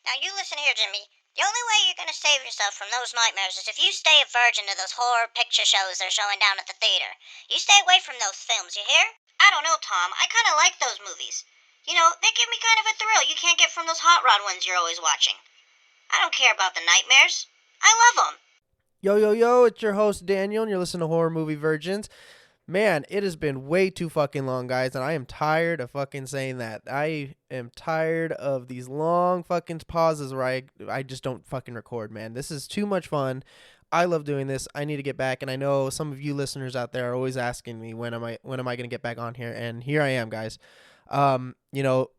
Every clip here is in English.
Now you listen here, Jimmy. The only way you're gonna save yourself from those nightmares is if you stay a virgin to those horror picture shows they're showing down at the theater. You stay away from those films, you hear? I don't know, Tom. I kinda like those movies. You know, they give me kind of a thrill you can't get from those hot rod ones you're always watching. I don't care about the nightmares. I love them. Yo, yo, yo, it's your host, Daniel, and you're listening to Horror Movie Virgins. Man, it has been way too fucking long, guys, and I am tired of fucking saying that. I am tired of these long fucking pauses where I just don't fucking record, man. This is too much fun. I love doing this. I need to get back, and I know some of you listeners out there are always asking me when am I going to get back on here, and here I am, guys. Um, you know,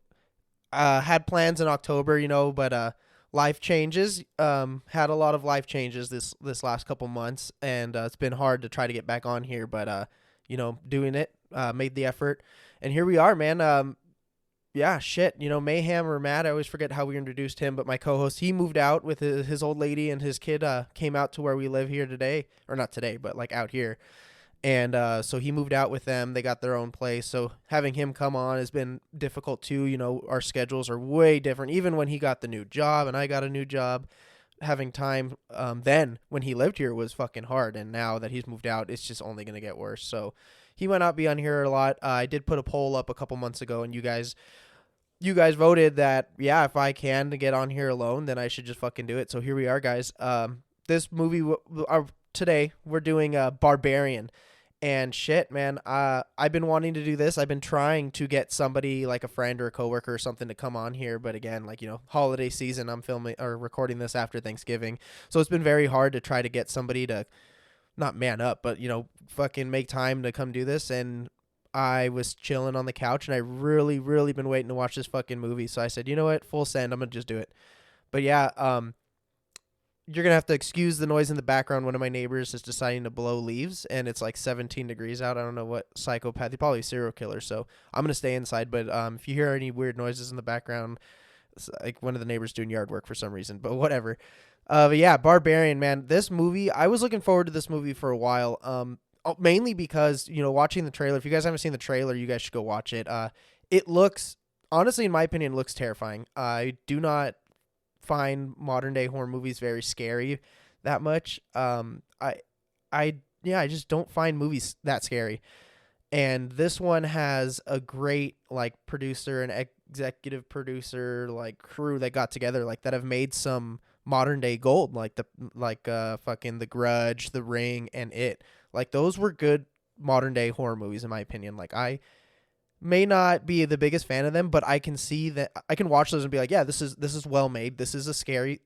had plans in October, but life changes. Had a lot of life changes this last couple months, and it's been hard to try to get back on here, but doing it, made the effort, and here we are, man. Yeah, shit. Mayhem or Matt, I always forget how we introduced him, but my co-host, he moved out with his old lady, and his kid came out to where we live here today, or not today, but like out here. And so he moved out with them. They got their own place. So having him come on has been difficult too. Our schedules are way different. Even when he got the new job and I got a new job, having time then when he lived here was fucking hard. And now that he's moved out, it's just only going to get worse. So he might not be on here a lot. I did put a poll up a couple months ago, and you guys voted that, yeah, if I can to get on here alone, then I should just fucking do it. So here we are, guys. This movie, today, we're doing Barbarian. And shit, man, I've been wanting to do this. I've been trying to get somebody like a friend or a coworker or something to come on here. But again, holiday season, I'm filming or recording this after Thanksgiving. So it's been very hard to try to get somebody to not man up, but, fucking make time to come do this. And I was chilling on the couch, and I really, really been waiting to watch this fucking movie. So I said, you know what? Full send. I'm going to just do it. But yeah, you're going to have to excuse the noise in the background. One of my neighbors is deciding to blow leaves, and it's like 17 degrees out. I don't know what psychopath. He's probably a serial killer, so I'm going to stay inside. But if you hear any weird noises in the background, it's like one of the neighbors doing yard work for some reason, but whatever. But yeah, Barbarian, man. This movie, I was looking forward to this movie for a while, mainly because, watching the trailer. If you guys haven't seen the trailer, you guys should go watch it. It looks, honestly, in my opinion, looks terrifying. I do not find modern day horror movies very scary that much. I just don't find movies that scary. And this one has a great like producer and executive producer like crew that got together like that have made some modern day gold like fucking The Grudge, The Ring, and It. Like those were good modern day horror movies in my opinion. Like I may not be the biggest fan of them, but I can see that I can watch those and be like, yeah, this is well made. This is a scary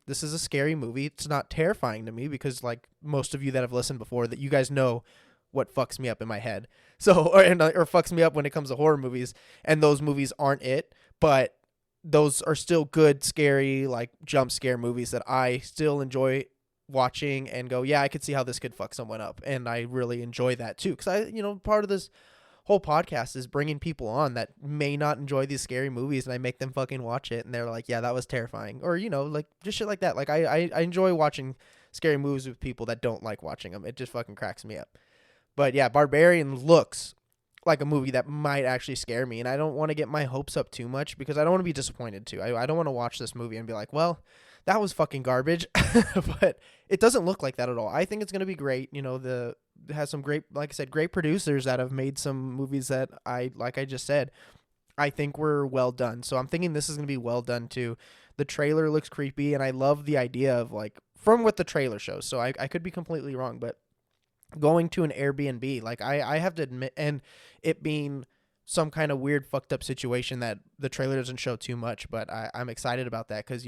movie. It's not terrifying to me because like most of you that have listened before, that you guys know what fucks me up in my head. So or fucks me up when it comes to horror movies, and those movies aren't it, but those are still good scary like jump scare movies that I still enjoy watching and go, yeah, I could see how this could fuck someone up, and I really enjoy that too because part of this whole podcast is bringing people on that may not enjoy these scary movies, and I make them fucking watch it, and they're like, yeah, that was terrifying, or like just shit like that. Like I enjoy watching scary movies with people that don't like watching them. It just fucking cracks me up. But yeah, Barbarian looks like a movie that might actually scare me, and I don't want to get my hopes up too much because I don't want to be disappointed too. I don't want to watch this movie and be like, well, that was fucking garbage. But it doesn't look like that at all. I think it's going to be great. It has some great, like I said, great producers that have made some movies that like I just said, I think were well done. So I'm thinking this is going to be well done too. The trailer looks creepy, and I love the idea of like, from what the trailer shows. So I could be completely wrong, but going to an Airbnb, like I have to admit, and it being some kind of weird fucked up situation that the trailer doesn't show too much, but I'm excited about that because,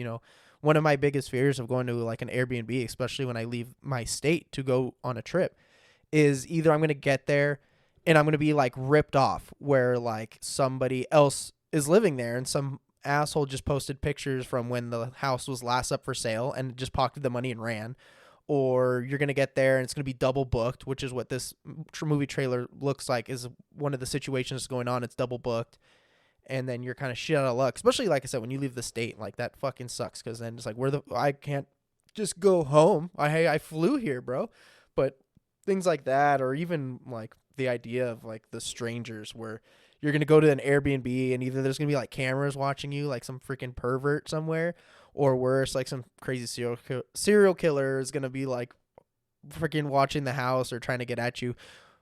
one of my biggest fears of going to like an Airbnb, especially when I leave my state to go on a trip, is either I'm going to get there and I'm going to be like ripped off where like somebody else is living there and some asshole just posted pictures from when the house was last up for sale and just pocketed the money and ran. Or you're going to get there and it's going to be double booked, which is what this movie trailer looks like, is one of the situations going on. It's double booked. And then you're kind of shit out of luck, especially like I said, when you leave the state, like that fucking sucks. Cause then it's like, I can't just go home. I flew here, bro. But things like that, or even like the idea of like the strangers where you're going to go to an Airbnb and either there's going to be like cameras watching you, like some freaking pervert somewhere, or worse, like some crazy serial killer is gonna be like freaking watching the house or trying to get at you,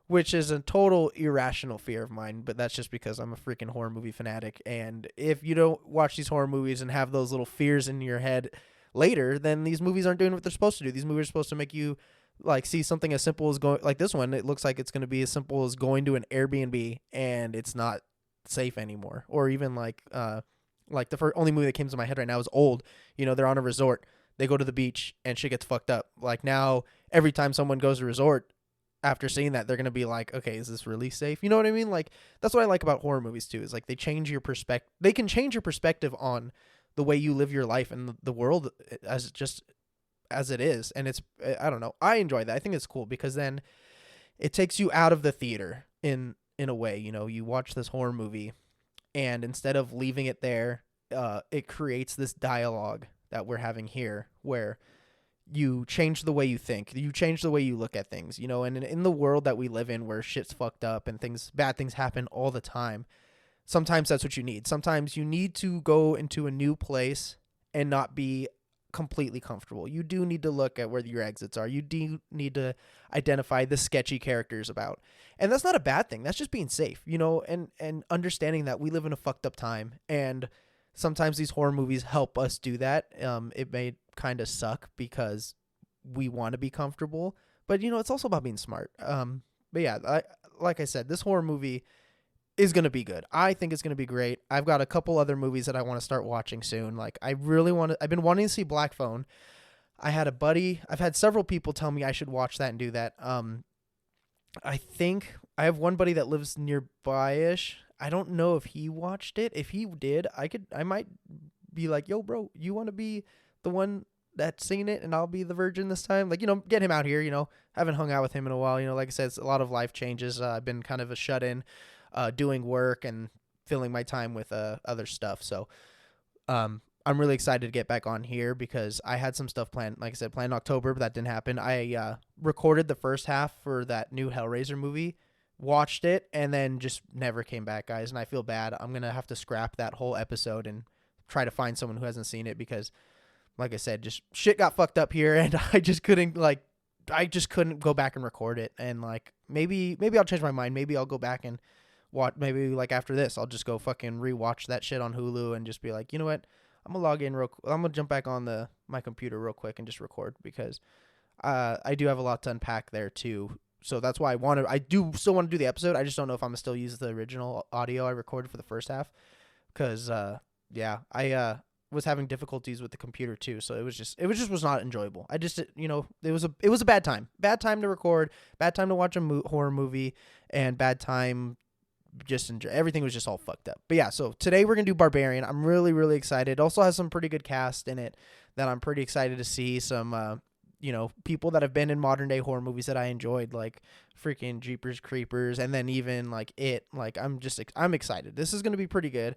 which is a total irrational fear of mine. But that's just because I'm a freaking horror movie fanatic. And if you don't watch these horror movies and have those little fears in your head later, then these movies aren't doing what they're supposed to do. These movies are supposed to make you like see something as simple as going like this one. It looks like it's going to be as simple as going to an Airbnb and it's not safe anymore. Or even like the only movie that came to my head right now is Old. You know, they're on a resort, they go to the beach and shit gets fucked up. Like now, every time someone goes to a resort, after seeing that, they're gonna be like, okay, is this really safe? You know what I mean? Like that's what I like about horror movies too. Is like they change your perspective. They can change your perspective on the way you live your life and the world as just as it is. And it's I don't know. I enjoy that. I think it's cool because then it takes you out of the theater in a way. You know, you watch this horror movie, and instead of leaving it there, it creates this dialogue that we're having here where you change the way you think, you change the way you look at things, you know. And in the world that we live in where shit's fucked up and bad things happen all the time, sometimes that's what you need. Sometimes you need to go into a new place and not be completely comfortable. You do need to look at where your exits are. You do need to identify the sketchy characters about. And that's not a bad thing. That's just being safe, you know, and understanding that we live in a fucked up time, and sometimes these horror movies help us do that. It may kind of suck because we want to be comfortable, but you know, it's also about being smart. But yeah, like I said, this horror movie is going to be good. I think it's going to be great. I've got a couple other movies that I want to start watching soon. Like I've been wanting to see Black Phone. I've had several people tell me I should watch that and do that. I think I have one buddy that lives nearby-ish. I don't know if he watched it. If he did, I might be like, yo, bro, you want to be the one that's seen it and I'll be the virgin this time? Like, you know, get him out here, you know. Haven't hung out with him in a while. You know, like I said, it's a lot of life changes. I've been kind of a shut-in, doing work and filling my time with other stuff. So I'm really excited to get back on here because I had some stuff planned, like I said, planned in October, but that didn't happen. I recorded the first half for that new Hellraiser movie, watched it, and then just never came back, guys. And I feel bad. I'm going to have to scrap that whole episode and try to find someone who hasn't seen it because, like I said, just shit got fucked up here and I just couldn't go back and record it. And like, maybe I'll change my mind. Maybe I'll go back and watch, maybe like after this, I'll just go fucking rewatch that shit on Hulu and just be like, you know what? I'm going to log in I'm going to jump back on my computer real quick and just record because I do have a lot to unpack there too. So that's why I do still want to do the episode. I just don't know if I'm going to still use the original audio I recorded for the first half because, I was having difficulties with the computer too. So it was not enjoyable. I just, you know, it was a bad time to record, bad time to watch a horror movie, and bad time just enjoy. Everything was just all fucked up. But yeah, so today we're gonna do Barbarian. I'm really, really excited. It also has some pretty good cast in it that I'm pretty excited to see. Some you know, people that have been in modern day horror movies that I enjoyed, like freaking Jeepers Creepers, and then even like It. Like I'm excited. This is gonna be pretty good.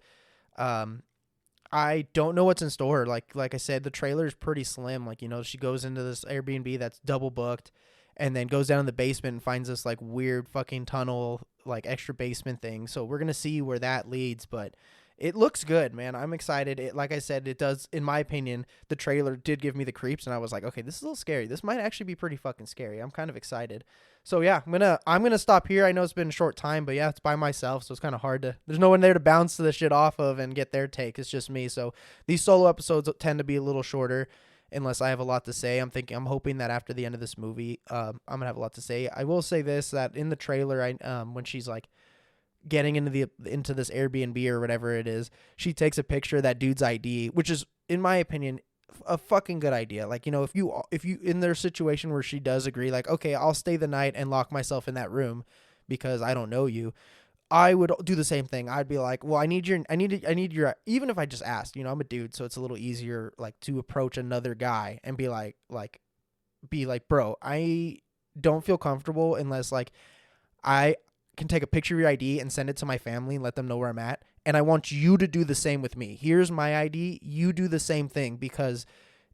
I don't know what's in store. Like I said, the trailer is pretty slim. Like, you know, she goes into this Airbnb that's double booked and then goes down in the basement and finds this like weird fucking tunnel, like extra basement thing. So we're going to see where that leads, but it looks good, man. I'm excited. Like I said, it does, in my opinion, the trailer did give me the creeps and I was like, okay, this is a little scary. This might actually be pretty fucking scary. I'm kind of excited. So yeah, I'm gonna stop here. I know it's been a short time, but yeah, it's by myself, so it's kind of hard there's no one there to bounce the shit off of and get their take. It's just me. So these solo episodes tend to be a little shorter unless I have a lot to say. I'm hoping that after the end of this movie, I'm gonna have a lot to say. I will say this, that in the trailer, when she's like getting into this Airbnb or whatever it is, she takes a picture of that dude's ID, which is, in my opinion, a fucking good idea. Like, you know, if you in their situation where she does agree, like, okay, I'll stay the night and lock myself in that room because I don't know you, I would do the same thing. I'd be like, well, I need your, even if I just asked, you know, I'm a dude, so it's a little easier, like, to approach another guy and be like, bro, I don't feel comfortable unless, like, I can take a picture of your ID and send it to my family and let them know where I'm at. And I want you to do the same with me. Here's my ID. You do the same thing because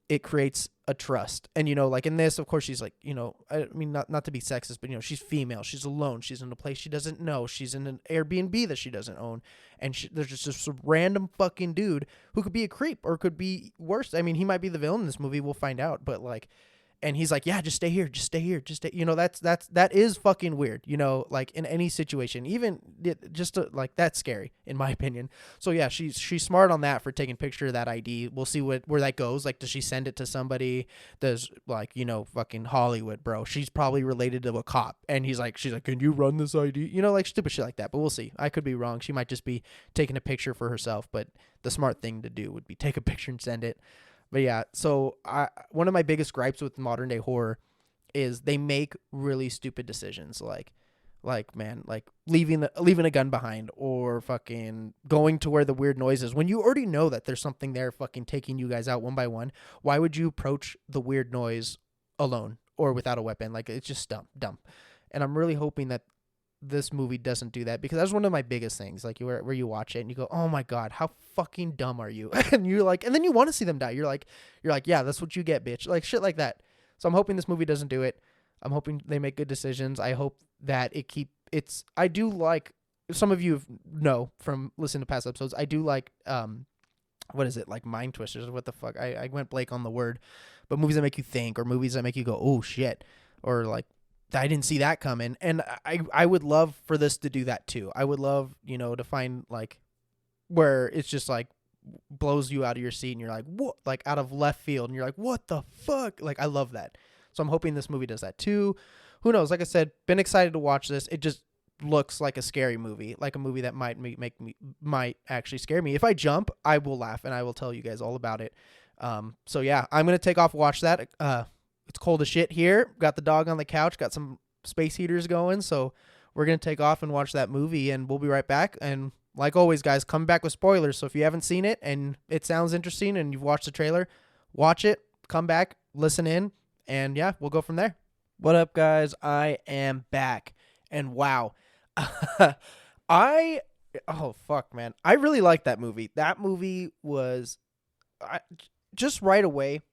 it creates a trust. And, you know, like in this, of course, she's like, you know, I mean, not to be sexist, but, you know, she's female. She's alone. She's in a place she doesn't know. She's in an Airbnb that she doesn't own. And there's just this random fucking dude who could be a creep or could be worse. I mean, he might be the villain in this movie. We'll find out. But, like, and he's like, yeah, just stay here, you know, that is fucking weird, you know, like in any situation, even like that's scary in my opinion. So yeah, she's smart on that for taking a picture of that ID. We'll see where that goes. Like, does she send it to somebody? Does, like, you know, fucking Hollywood, bro, she's probably related to a cop, and she's like, can you run this ID, you know, like stupid shit like that. But we'll see. I could be wrong. She might just be taking a picture for herself, but the smart thing to do would be take a picture and send it. But yeah, so one of my biggest gripes with modern day horror is they make really stupid decisions, like man, like leaving a gun behind, or fucking going to where the weird noise is when you already know that there's something there fucking taking you guys out one by one. Why would you approach the weird noise alone or without a weapon? Like, it's just dumb. And I'm really hoping that this movie doesn't do that, because that's one of my biggest things, like where you watch it and you go, oh my god, how fucking dumb are you? And you're like, and then you want to see them die. You're like, yeah, that's what you get, bitch. Like shit like that. So I'm hoping this movie doesn't do it. I'm hoping they make good decisions. I hope that I do like, some of you know from listening to past episodes, I do like what is it, like mind twisters, what the fuck, I went blank on the word, but movies that make you think, or movies that make you go, oh shit, or like, I didn't see that coming. And I would love for this to do that too. I would love, you know, to find like where it's just like blows you out of your seat and you're like, what, like out of left field, and you're like, what the fuck? Like, I love that. So I'm hoping this movie does that too. Who knows? Like I said, been excited to watch this. It just looks like a scary movie, like a movie that might actually scare me. If I jump, I will laugh and I will tell you guys all about it. So yeah, I'm going to take off, watch that. It's cold as shit here. Got the dog on the couch. Got some space heaters going. So we're going to take off and watch that movie, and we'll be right back. And like always, guys, come back with spoilers. So if you haven't seen it and it sounds interesting and you've watched the trailer, watch it, come back, listen in, and yeah, we'll go from there. What up, guys? I am back. And wow. Oh, fuck, man. I really liked that movie. That movie was just right away.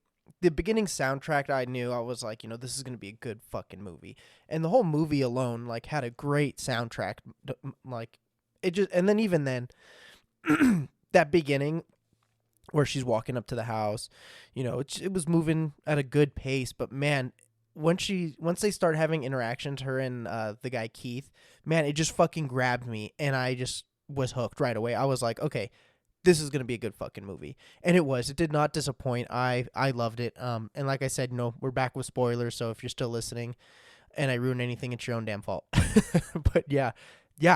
The beginning soundtrack, I knew, I was like, you know, this is going to be a good fucking movie. And the whole movie alone, like, had a great soundtrack. Like, it just, and then even then, that beginning where she's walking up to the house, you know, it was moving at a good pace. But man, once they start having interactions, her and the guy Keith, man, it just fucking grabbed me. And I just was hooked right away. I was like, okay, this is going to be a good fucking movie. And it was. It did not disappoint. I loved it. And like I said, no, we're back with spoilers, so if you're still listening and I ruin anything, it's your own damn fault. But yeah,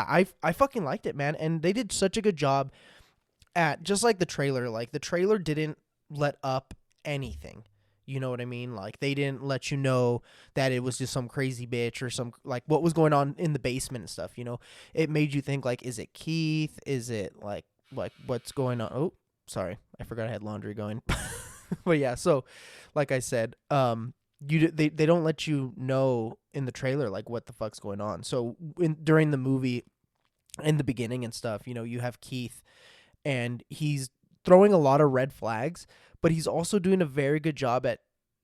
I fucking liked it, man. And they did such a good job at, just like the trailer. Like, the trailer didn't let up anything. You know what I mean? Like, they didn't let you know that it was just some crazy bitch or some, like, what was going on in the basement and stuff, you know? It made you think, like, is it Keith? Is it, like what's going on? Oh, sorry, I forgot I had laundry going. But yeah, so like I said, they don't let you know in the trailer like what the fuck's going on. So during the movie, in the beginning and stuff, you know, you have Keith, and he's throwing a lot of red flags, but he's also doing a very good job at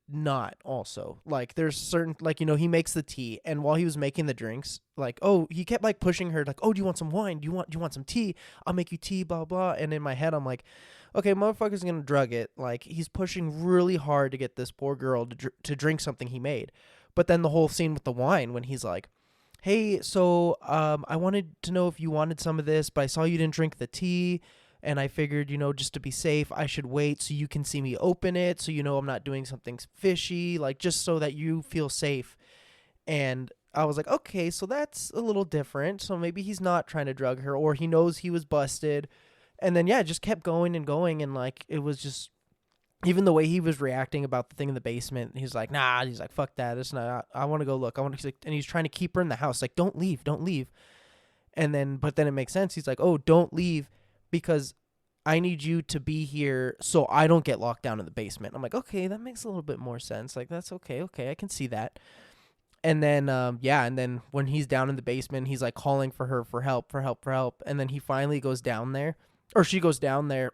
not also, like, there's certain, like, you know, he makes the tea, and while he was making the drinks, like, oh, he kept like pushing her, like, oh, do you want some wine, do you want some tea, I'll make you tea, blah blah. And in my head I'm like, okay, motherfucker's gonna drug it. Like, he's pushing really hard to get this poor girl to drink something he made. But then the whole scene with the wine, when he's like, hey, so I wanted to know if you wanted some of this, but I saw you didn't drink the tea, and I figured, you know, just to be safe, I should wait so you can see me open it, so you know I'm not doing something fishy, like, just so that you feel safe. And I was like, okay, so that's a little different. So maybe he's not trying to drug her, or he knows he was busted. And then, yeah, it just kept going and going, and, like, it was just, even the way he was reacting about the thing in the basement, he's like, nah, he's like, fuck that, it's not, I want to go look, and he's trying to keep her in the house, like, don't leave. And then, but then it makes sense. He's like, oh, don't leave, because I need you to be here so I don't get locked down in the basement. I'm like, okay, that makes a little bit more sense. Like, that's okay, I can see that. And then, and then when he's down in the basement, he's like calling for her for help. And then he finally goes down there, or she goes down there.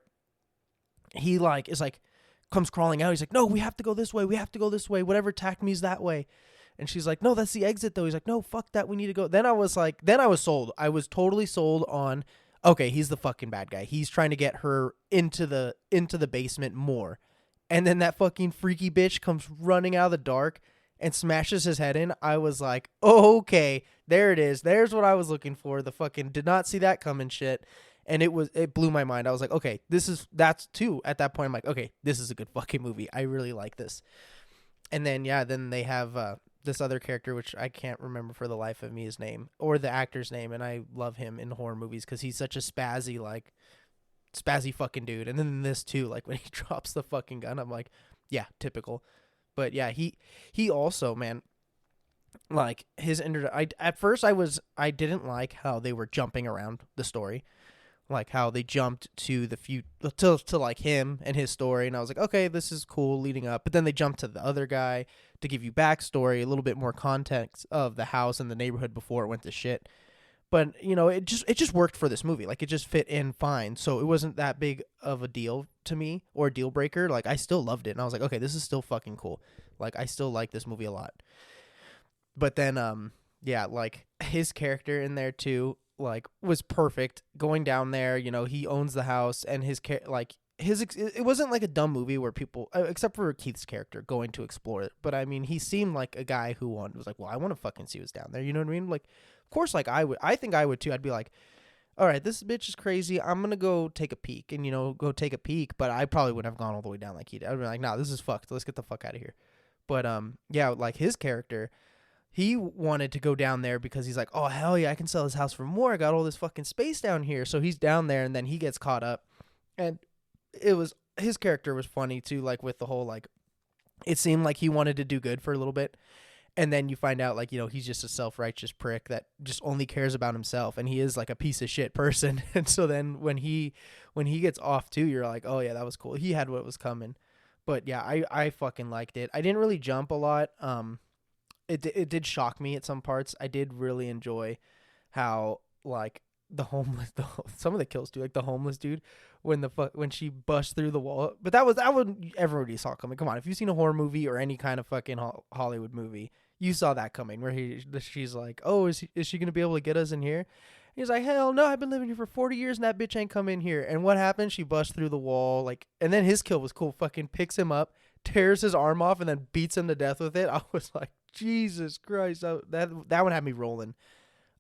He like is like comes crawling out. He's like, no, we have to go this way. We have to go this way. Whatever attacked me is that way. And she's like, no, that's the exit though. He's like, no, fuck that. We need to go. Then I was sold. I was totally sold on, okay, he's the fucking bad guy. He's trying to get her into the basement more. And then that fucking freaky bitch comes running out of the dark and smashes his head in. I was like, oh, okay, there it is. There's what I was looking for. The fucking did not see that coming shit. And it blew my mind. I was like, okay, that's too. At that point, I'm like, okay, this is a good fucking movie. I really like this. And then, yeah, then they have this other character, which I can't remember for the life of me his name or the actor's name. And I love him in horror movies because he's such a spazzy fucking dude. And then this too, like when he drops the fucking gun, I'm like, yeah, typical. But yeah, he also, man, like his at first I didn't like how they were jumping around the story, like how they jumped to the to like him and his story, and I was like, okay, this is cool leading up. But then they jumped to the other guy to give you backstory, a little bit more context of the house and the neighborhood before it went to shit. But it just worked for this movie. Like it just fit in fine. So it wasn't that big of a deal to me or a deal breaker. Like I still loved it, and I was like, okay, this is still fucking cool. Like I still like this movie a lot. But then yeah, like his character in there too, like was perfect. Going down there, he owns the house, and it wasn't like a dumb movie where people, except for Keith's character, going to explore it. But I mean, he seemed like a guy who was like, well, I want to fucking see what's down there. You know what I mean? Like, of course, like I think I would too. I'd be like, all right, this bitch is crazy. I'm gonna go take a peek, and go take a peek. But I probably wouldn't have gone all the way down like he did. I'd be like, nah, this is fucked. Let's get the fuck out of here. But yeah, like his character, he wanted to go down there because he's like, oh hell yeah, I can sell this house for more. I got all this fucking space down here. So he's down there, and then he gets caught up, and his character was funny too. Like with the whole like, it seemed like he wanted to do good for a little bit. And then you find out, like, he's just a self-righteous prick that just only cares about himself. And he is, like, a piece of shit person. And so then when he gets off, too, you're like, oh, yeah, that was cool. He had what was coming. But, yeah, I fucking liked it. I didn't really jump a lot. It did shock me at some parts. I did really enjoy how, like, some of the kills, too. Like, the homeless dude, when she busts through the wall. But that would everybody saw coming. Come on, if you've seen a horror movie or any kind of fucking Hollywood movie, you saw that coming. Where she's like, oh, is she gonna be able to get us in here? He's like, hell no, I've been living here for 40 years and that bitch ain't come in here. And what happened? She busts through the wall, like, and then his kill was cool. Fucking picks him up, tears his arm off, and then beats him to death with it. I was like, Jesus Christ, that one had me rolling.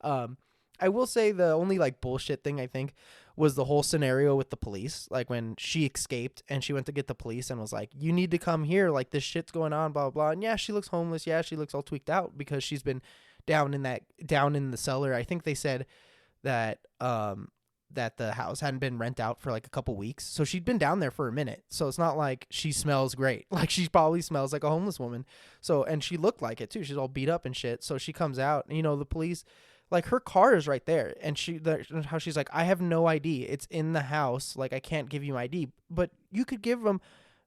I will say the only like bullshit thing I think was the whole scenario with the police. Like when she escaped and she went to get the police and was like, you need to come here. Like this shit's going on, blah, blah, blah. And yeah, she looks homeless. Yeah, she looks all tweaked out because she's been down in the cellar. I think they said that, that the house hadn't been rent out for like a couple weeks. So she'd been down there for a minute. So it's not like she smells great. Like she probably smells like a homeless woman. So, and she looked like it too. She's all beat up and shit. So she comes out and, the police, like her car is right there. And how she's like, I have no ID. It's in the house. Like I can't give you my ID, but you could give them,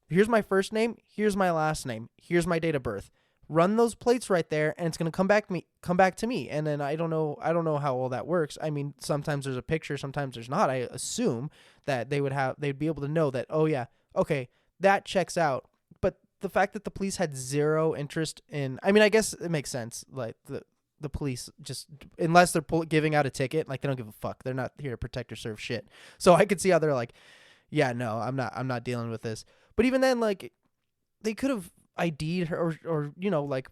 here's my first name. Here's my last name. Here's my date of birth. Run those plates right there, and it's gonna come back to me. And then I don't know how all that works. I mean, sometimes there's a picture, sometimes there's not. I assume that they'd be able to know that. Oh yeah, okay, that checks out. But the fact that the police had zero interest in, I mean, I guess it makes sense. Like the police just, unless they're giving out a ticket, like they don't give a fuck. They're not here to protect or serve shit. So I could see how they're like, yeah, no, I'm not dealing with this. But even then, like they could have ID'd her or like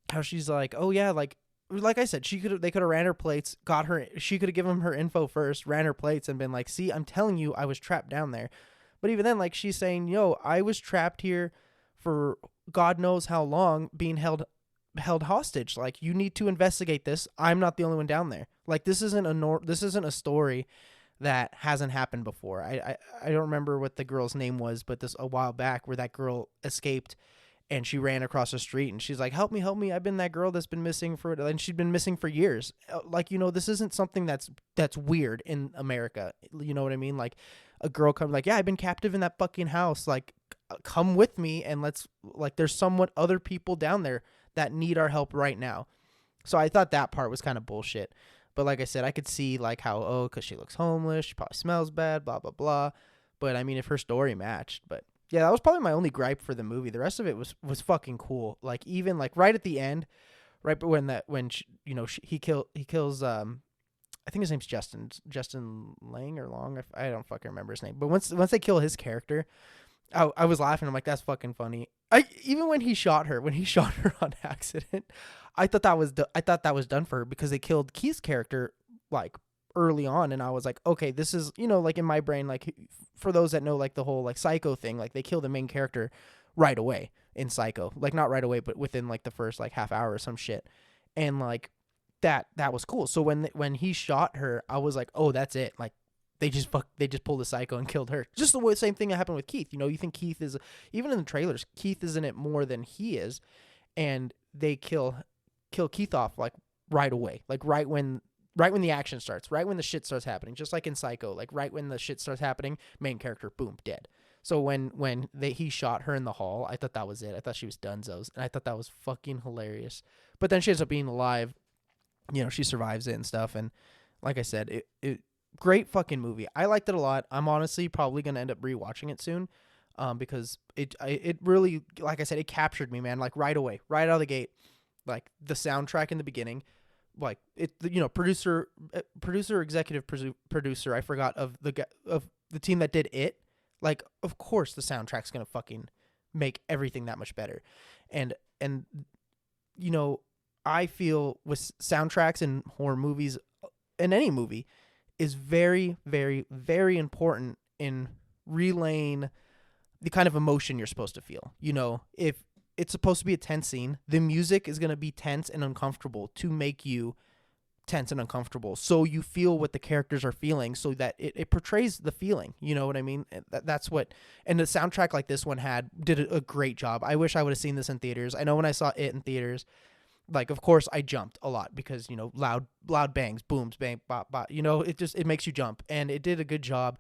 how she's like, oh yeah, like I said, they could have ran her plates, got her, she could have given them her info first, ran her plates and been like, see, I'm telling you, I was trapped down there. But even then, like she's saying, yo, I was trapped here for God knows how long, being held hostage. Like you need to investigate this. I'm not the only one down there. Like this isn't a story that hasn't happened before. I don't remember what the girl's name was, but this a while back where that girl escaped and she ran across the street and she's like, help me, I've been that girl that's been missing and she'd been missing for years. Like, this isn't something that's weird in America. You know what I mean? Like a girl comes like, yeah, I've been captive in that fucking house. Like come with me and there's somewhat other people down there that need our help right now. So I thought that part was kind of bullshit. But like I said, I could see like how, because she looks homeless, she probably smells bad, blah, blah, blah. But I mean, if her story matched, but Yeah, that was probably my only gripe for the movie. The rest of it was fucking cool. Like even like right at the end, right when he kills I think his name's Justin Lang or Long. I don't fucking remember his name. But once they kill his character, I was laughing. I'm like, that's fucking funny. I even when he shot her on accident, I thought that was done for her because they killed Keith's character like early on, and I was like, okay, this is like in my brain, like for those that know like the whole like Psycho thing, like they kill the main character right away in Psycho, like not right away, but within like the first like half hour or some shit, and like that was cool. So when he shot her, I was like, oh, that's it, like. They just pulled a psycho and killed her. Just the same thing that happened with Keith. You think Keith is even in the trailers, Keith is in it more than he is, and they kill Keith off like right away, like right when the action starts, right when the shit starts happening, just like in Psycho, like right when the shit starts happening, main character, boom, dead. So when he shot her in the hall, I thought that was it. I thought she was donezo's, and I thought that was fucking hilarious. But then she ends up being alive. She survives it and stuff, and like I said, it great fucking movie. I liked it a lot. I'm honestly probably gonna end up rewatching it soon, because it really, like I said, it captured me, man. Like right away, right out of the gate, like the soundtrack in the beginning, like producer, executive producer. I forgot of the team that did it. Like, of course, the soundtrack's gonna fucking make everything that much better, and I feel with soundtracks in horror movies, in any movie, is very, very, very important in relaying the kind of emotion you're supposed to feel. If it's supposed to be a tense scene, the music is going to be tense and uncomfortable to make you tense and uncomfortable. So you feel what the characters are feeling, so that it portrays the feeling. You know what I mean? That's what, and the soundtrack like this one did a great job. I wish I would have seen this in theaters. I know when I saw it in theaters, like, of course I jumped a lot because, loud bangs, booms, bang, bop, bop, it makes you jump. And it did a good job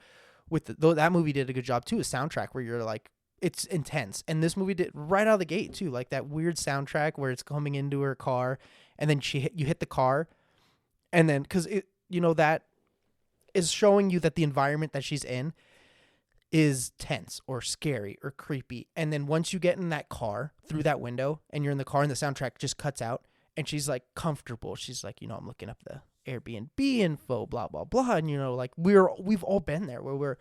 though that movie did a good job too, a soundtrack where you're like, it's intense. And this movie did right out of the gate too, like that weird soundtrack where it's coming into her car and then you hit the car. And then, cause that is showing you that the environment that she's in is tense or scary or creepy. And then once you get in that car through that window and you're in the car and the soundtrack just cuts out and she's like comfortable. She's like, I'm looking up the Airbnb info, blah, blah, blah. And, like we've all been there where we're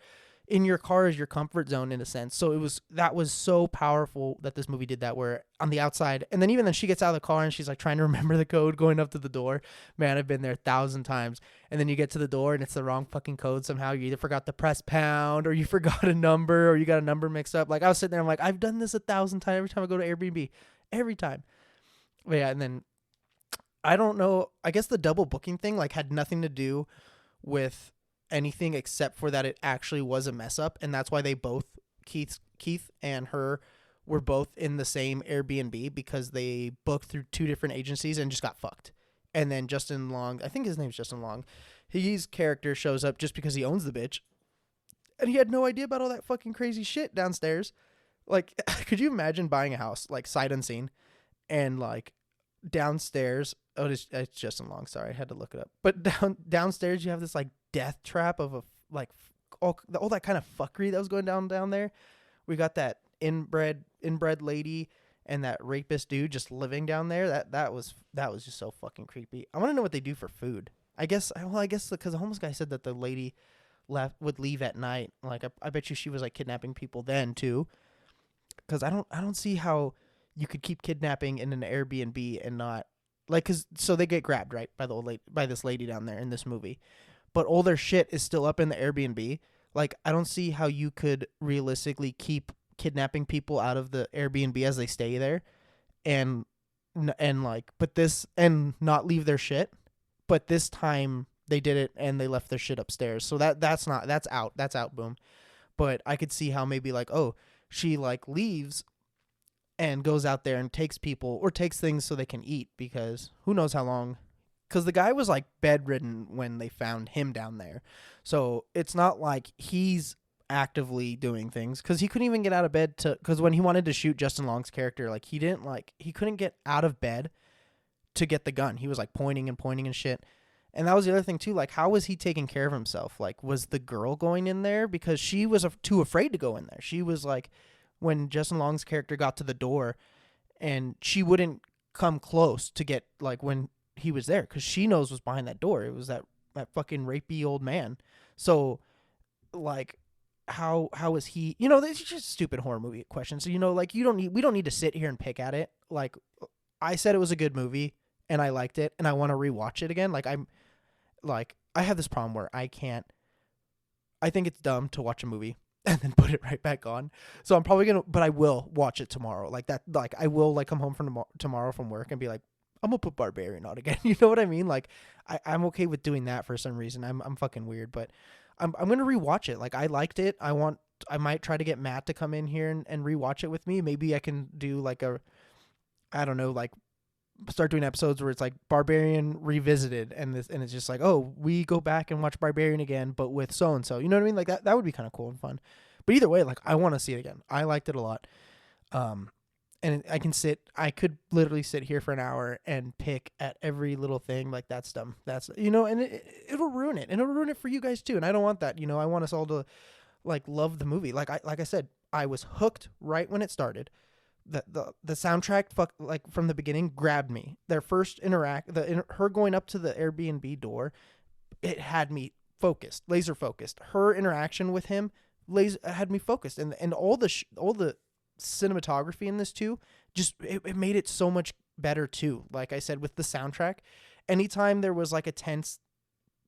in your car is your comfort zone in a sense. So that was so powerful that this movie did that, where on the outside, and then even then she gets out of the car and she's like trying to remember the code going up to the door. Man, I've been there 1,000 times. And then you get to the door and it's the wrong fucking code somehow. You either forgot to press pound or you forgot a number or you got a number mixed up. Like I was sitting there, I'm like, I've done this 1,000 times every time I go to Airbnb, every time. But yeah, and then I don't know, I guess the double booking thing like had nothing to do with anything except for that it actually was a mess up, and that's why they both, Keith and her, were both in the same Airbnb, because they booked through two different agencies and just got fucked. And then Justin Long, I think his name's Justin Long, his character shows up just because he owns the bitch, and he had no idea about all that fucking crazy shit downstairs. Like, could you imagine buying a house like sight unseen, and like downstairs, it's Justin Long, sorry, I had to look it up, but downstairs you have this like death trap of a like all that kind of fuckery that was going down there. We got that inbred lady and that rapist dude just living down there. That was just so fucking creepy. I want to know what they do for food. I guess because the homeless guy said that the lady would leave at night. Like I bet you she was like kidnapping people then too. Because I don't see how you could keep kidnapping in an Airbnb and not like, cause so they get grabbed right by this lady down there in this movie, but all their shit is still up in the Airbnb. Like I don't see how you could realistically keep kidnapping people out of the Airbnb as they stay there, and not leave their shit. But this time they did it and they left their shit upstairs. So that's out. Boom. But I could see how maybe like, oh, she like leaves and goes out there and takes people or takes things so they can eat, because who knows how long. Because the guy was like bedridden when they found him down there. So it's not like he's actively doing things, because he couldn't even get out of bed because when he wanted to shoot Justin Long's character, like he couldn't get out of bed to get the gun. He was like pointing and shit. And that was the other thing too. Like, how was he taking care of himself? Like, was the girl going in there? Because she was too afraid to go in there. She was like, when Justin Long's character got to the door and she wouldn't come close to get like when he was there because she knows what's behind that door. It was that fucking rapey old man. So like how is he, you know, this is just a stupid horror movie question. So, you know, like we don't need to sit here and pick at it. Like I said it was a good movie and I liked it and I want to rewatch it again. I have this problem where I think it's dumb to watch a movie and then put it right back on. So I'm probably gonna, but I will watch it tomorrow. Like that, like I will like come home from tomorrow from work and be like, I'm gonna put Barbarian on again. You know what I mean? Like I'm okay with doing that for some reason. I'm fucking weird, but I'm gonna rewatch it. Like I liked it. I might try to get Matt to come in here and rewatch it with me. Maybe I can do like I don't know, like start doing episodes where it's like Barbarian revisited and it's just like, oh, we go back and watch Barbarian again but with so and so, you know what I mean? Like that would be kind of cool and fun. But either way, like I want to see it again. I liked it a lot. And I could literally sit here for an hour and pick at every little thing. Like that's dumb. That's, you know, and it'll ruin it, and it'll ruin it for you guys too, and I don't want that. You know, I want us all to like love the movie. Like I said, I was hooked right when it started. The soundtrack, like from the beginning, grabbed me. Their first her going up to the Airbnb door, it had me focused, laser focused. Her interaction with him, had me focused, and all the cinematography in this too, just it made it so much better too. Like I said, with the soundtrack, anytime there was like a tense,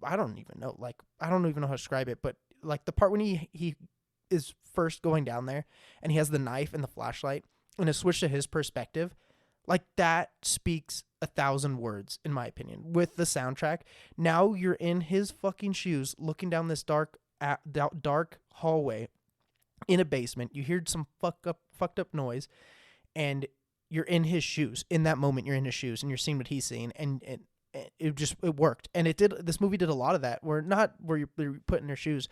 I don't even know how to describe it, but like the part when he is first going down there and he has the knife and the flashlight and a switch to his perspective, like that speaks 1,000 words in my opinion. With the soundtrack, now you're in his fucking shoes looking down this dark hallway in a basement. You hear some fucked up noise and you're in his shoes. In that moment you're in his shoes and you're seeing what he's seeing, and it worked. And this movie did a lot of that, where you're put in their shoes,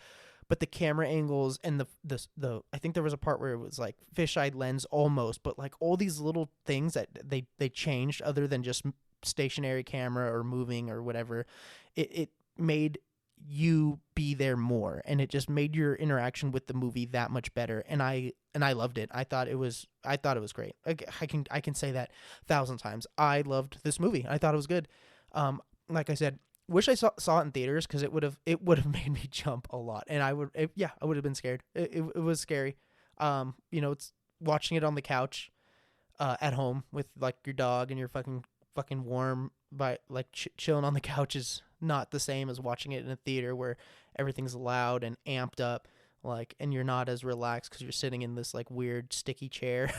but the camera angles and the I think there was a part where it was like fisheye lens almost, but like all these little things that they changed other than just stationary camera or moving or whatever. It made you be there more, and it just made your interaction with the movie that much better. And I loved it. I thought it was great. I can say that 1,000 times. I loved this movie. I thought it was good. Like I said, wish I saw it in theaters, because it would have made me jump a lot, and I would have been scared. It was scary. You know, it's watching it on the couch, at home with like your dog and you're fucking warm by like chilling on the couch is not the same as watching it in a theater where everything's loud and amped up, like, and you're not as relaxed because you're sitting in this like weird sticky chair.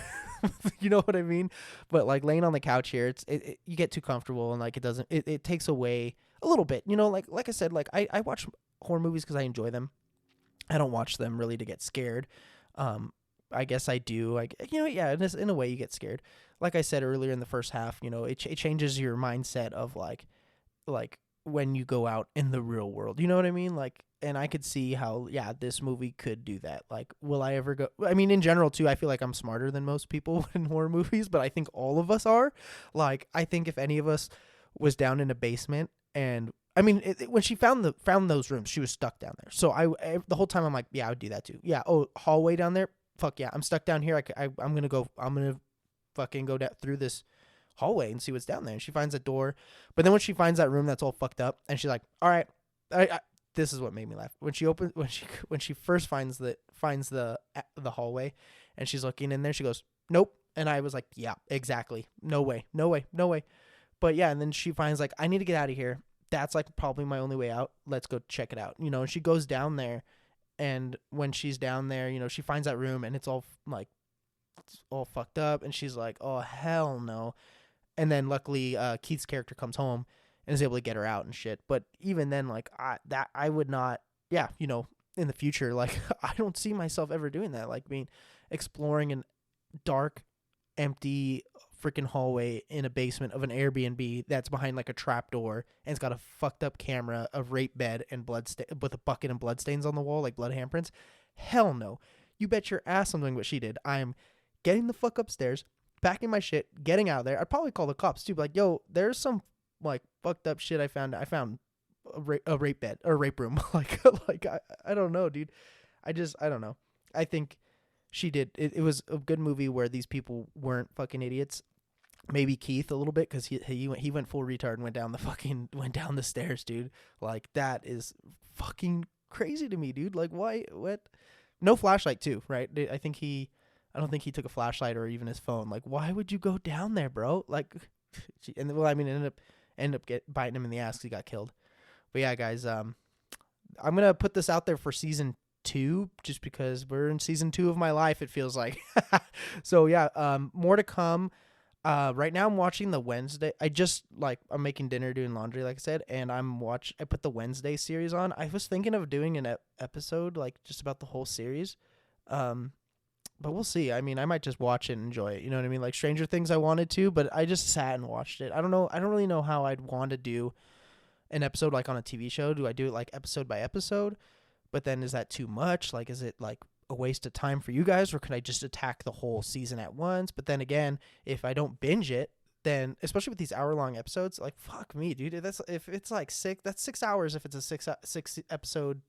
You know what I mean? But like laying on the couch here, you get too comfortable, and like it takes away a little bit, you know. Like I said, like I watch horror movies because I enjoy them. I don't watch them really to get scared. I guess I do. Like, you know, yeah, in a way you get scared. Like I said earlier in the first half, you know, it changes your mindset of like when you go out in the real world. You know what I mean? Like, and I could see how, yeah, this movie could do that. Like, will I ever go? I mean, in general too, I feel like I'm smarter than most people in horror movies, but I think all of us are. Like, I think if any of us was down in a basement, and I mean, when she found those rooms, she was stuck down there. So the whole time I'm like, yeah, I would do that too. Yeah. Oh, hallway down there. Fuck yeah, I'm stuck down here. I'm gonna fucking go down through this hallway and see what's down there. And she finds a door, but then when she finds that room that's all fucked up, and she's like, all right, this is what made me laugh. When she first finds the hallway, and she's looking in there, she goes, nope. And I was like, yeah, exactly. No way. But yeah, and then she finds like, I need to get out of here. That's like probably my only way out. Let's go check it out. You know, and she goes down there. And when she's down there, you know, she finds that room and it's all fucked up, and she's like, oh hell no. And then luckily Keith's character comes home and is able to get her out and shit. But even then, like, I would not, yeah, you know, in the future, like I don't see myself ever doing that, like exploring a dark, empty freaking hallway in a basement of an Airbnb that's behind like a trap door, and it's got a fucked up camera, a rape bed, and with a bucket and blood stains on the wall, like blood handprints. Hell no. You bet your ass I'm doing what she did. I'm getting the fuck upstairs, packing my shit, getting out of there. I'd probably call the cops too, like, yo, there's some like fucked up shit I found a rape bed or rape room. like I don't know, dude. I don't know. I think She did. It was a good movie where these people weren't fucking idiots. Maybe Keith a little bit because he went full retard and went down the stairs, dude. Like that is fucking crazy to me, dude. Like why? What? No flashlight too, right? I don't think he took a flashlight or even his phone. Like why would you go down there, bro? Like, and well, I mean, ended up biting him in the ass 'cause he got killed. But yeah, guys, I'm gonna put this out there for season 2, just because we're in season 2 of my life. It feels like. So yeah, more to come. Right now I'm watching the Wednesday. I'm making dinner, doing laundry, like I said, and I put the Wednesday series on. I was thinking of doing an episode like just about the whole series, but we'll see. I mean, I might just watch it and enjoy it. You know what I mean? Like Stranger Things, I wanted to, but I just sat and watched it. I don't know. I don't really know how I'd want to do an episode like on a TV show. Do I do it like episode by episode? But then is that too much? Like, is it like a waste of time for you guys, or could I just attack the whole season at once? But then again, if I don't binge it, then especially with these hour-long episodes, like fuck me, dude. If it's like that's 6 hours. If it's a six episode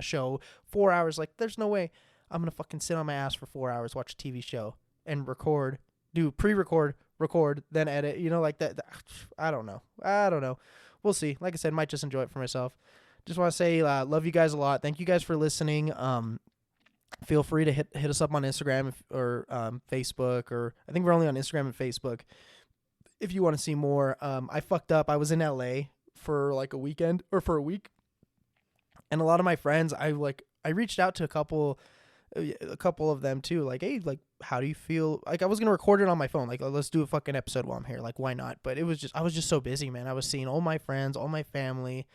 show, 4 hours, like there's no way I'm gonna fucking sit on my ass for 4 hours, watch a TV show, and do pre-record, record, then edit. You know, like that. I don't know. We'll see. Like I said, might just enjoy it for myself. Just want to say, love you guys a lot. Thank you guys for listening. Feel free to hit us up on Instagram or Facebook, or I think we're only on Instagram and Facebook. If you want to see more, I fucked up. I was in LA for like a weekend or for a week, and a lot of my friends, I reached out to a couple of them too. Like, hey, like, how do you feel? Like, I was gonna record it on my phone. Like, let's do a fucking episode while I'm here. Like, why not? But I was just so busy, man. I was seeing all my friends, all my family.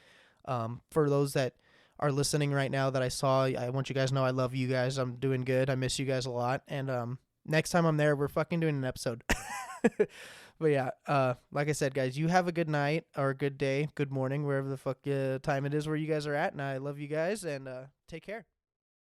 For those that are listening right now that I saw, I want you guys to know I love you guys. I'm doing good. I miss you guys a lot. And next time I'm there, we're fucking doing an episode. But yeah, like I said, guys, you have a good night or a good day, good morning, wherever the fuck time it is where you guys are at. And I love you guys, and take care.